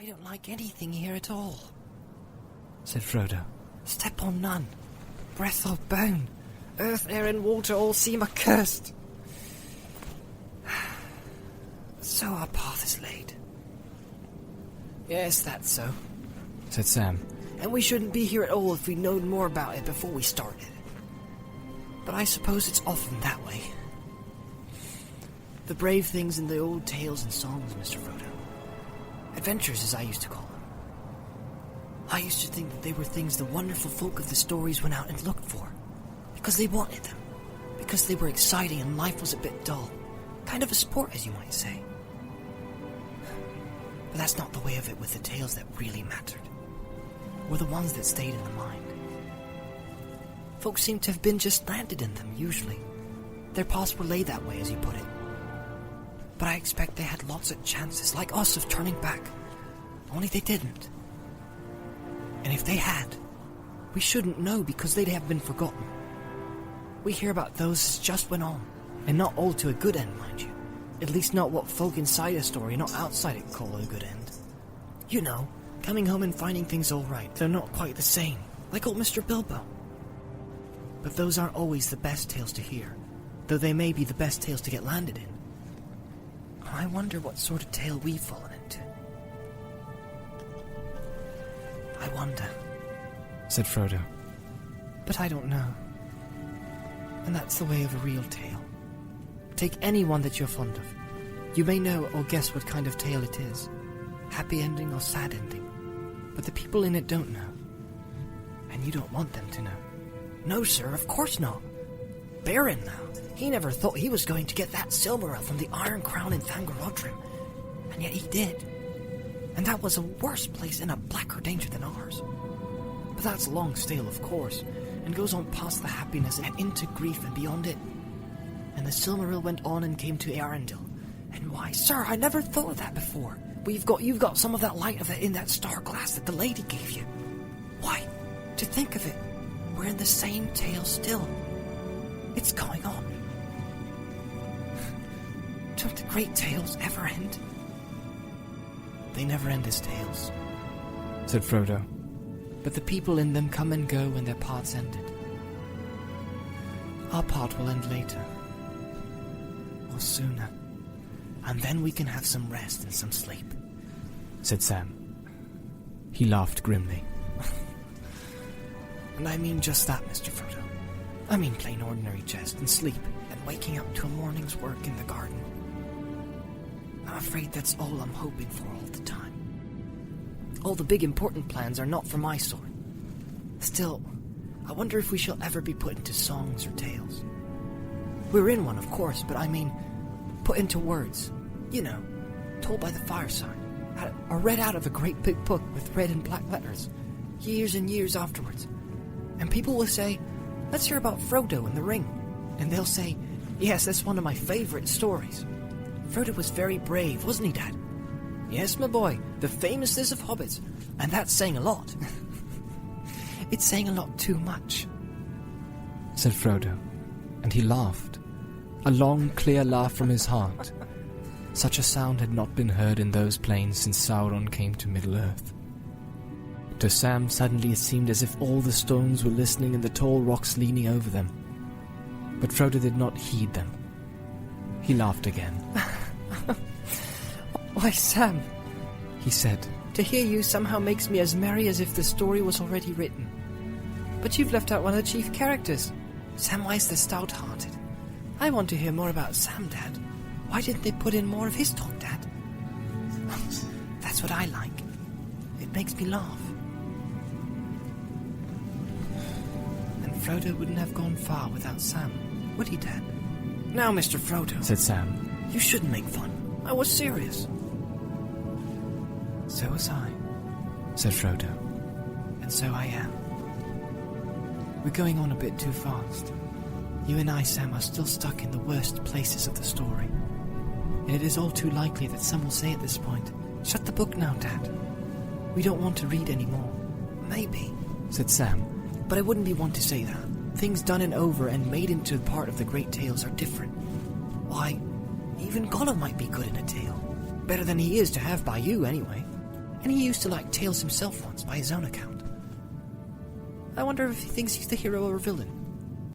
I don't like anything here at all, said Frodo. Step on none. Breath or bone. Earth, air, and water all seem accursed. So our path is laid. Yes, that's so, said Sam. And we shouldn't be here at all if we'd known more about it before we started. But I suppose it's often that way. The brave things in the old tales and songs, Mr. Frodo. Adventures, as I used to call them. I used to think that they were things the wonderful folk of the stories went out and looked for. Because they wanted them. Because they were exciting and life was a bit dull. Kind of a sport, as you might say. But that's not the way of it with the tales that really mattered. Or the ones that stayed in the mind. Folks seem to have been just landed in them, usually. Their paths were laid that way, as you put it. But I expect they had lots of chances, like us, of turning back. Only they didn't. And if they had, we shouldn't know because they'd have been forgotten. We hear about those as just went on, and not all to a good end, mind you. At least not what folk inside a story, not outside it, call a good end. You know, coming home and finding things all right, though not quite the same, like old Mr. Bilbo. But those aren't always the best tales to hear, though they may be the best tales to get landed in. I wonder what sort of tale we've fallen into. I wonder, said Frodo. But I don't know. And that's the way of a real tale. Take any one that you're fond of. You may know or guess what kind of tale it is. Happy ending or sad ending. But the people in it don't know. And you don't want them to know. No, sir, of course not. Beren now. He never thought he was going to get that Silmaril from the Iron Crown in Thangorodrim. And yet he did. And that was a worse place and a blacker danger than ours. But that's a long tale, of course, and goes on past the happiness and into grief and beyond it. And the Silmaril went on and came to Arendelle. And why, sir, I never thought of that before. You've got some of that light of it in that star glass that the lady gave you. Why, to think of it, we're in the same tale still. It's going on. Don't the great tales ever end? They never end as tales, said Frodo. But the people in them come and go when their paths ended. Our part will end later. Or sooner. And then we can have some rest and some sleep, said Sam. He laughed grimly. And I mean just that, Mr. Frodo. I mean plain ordinary jest and sleep and waking up to a morning's work in the garden. I'm afraid that's all I'm hoping for all the time. All the big important plans are not for my sort. Still, I wonder if we shall ever be put into songs or tales. We're in one, of course, but I mean, put into words. You know, told by the fireside, or read out of a great big book with red and black letters, years and years afterwards. And people will say, let's hear about Frodo and the Ring. And they'll say, yes, that's one of my favorite stories. Frodo was very brave, wasn't he, Dad? Yes, my boy, the famousness of hobbits. And that's saying a lot. It's saying a lot too much, said Frodo, and he laughed. A long, clear laugh from his heart. Such a sound had not been heard in those plains since Sauron came to Middle-earth. To Sam, suddenly it seemed as if all the stones were listening and the tall rocks leaning over them. But Frodo did not heed them. He laughed again. Why, Sam, he said, to hear you somehow makes me as merry as if the story was already written. But you've left out one of the chief characters, Samwise the Stout-Hearted. I want to hear more about Sam, Dad. Why didn't they put in more of his talk, Dad? That's what I like. It makes me laugh. And Frodo wouldn't have gone far without Sam, would he, Dad? Now, Mr. Frodo, said Sam, you shouldn't make fun. I was serious. So was I, said Frodo. And so I am. We're going on a bit too fast. You and I, Sam, are still stuck in the worst places of the story. And it is all too likely that some will say at this point, shut the book now, Dad. We don't want to read anymore. Maybe, said Sam. But I wouldn't be one to say that. Things done and over and made into part of the great tales are different. Why, even Gollum might be good in a tale. Better than he is to have by you, anyway. And he used to like tales himself once, by his own account. I wonder if he thinks he's the hero or villain.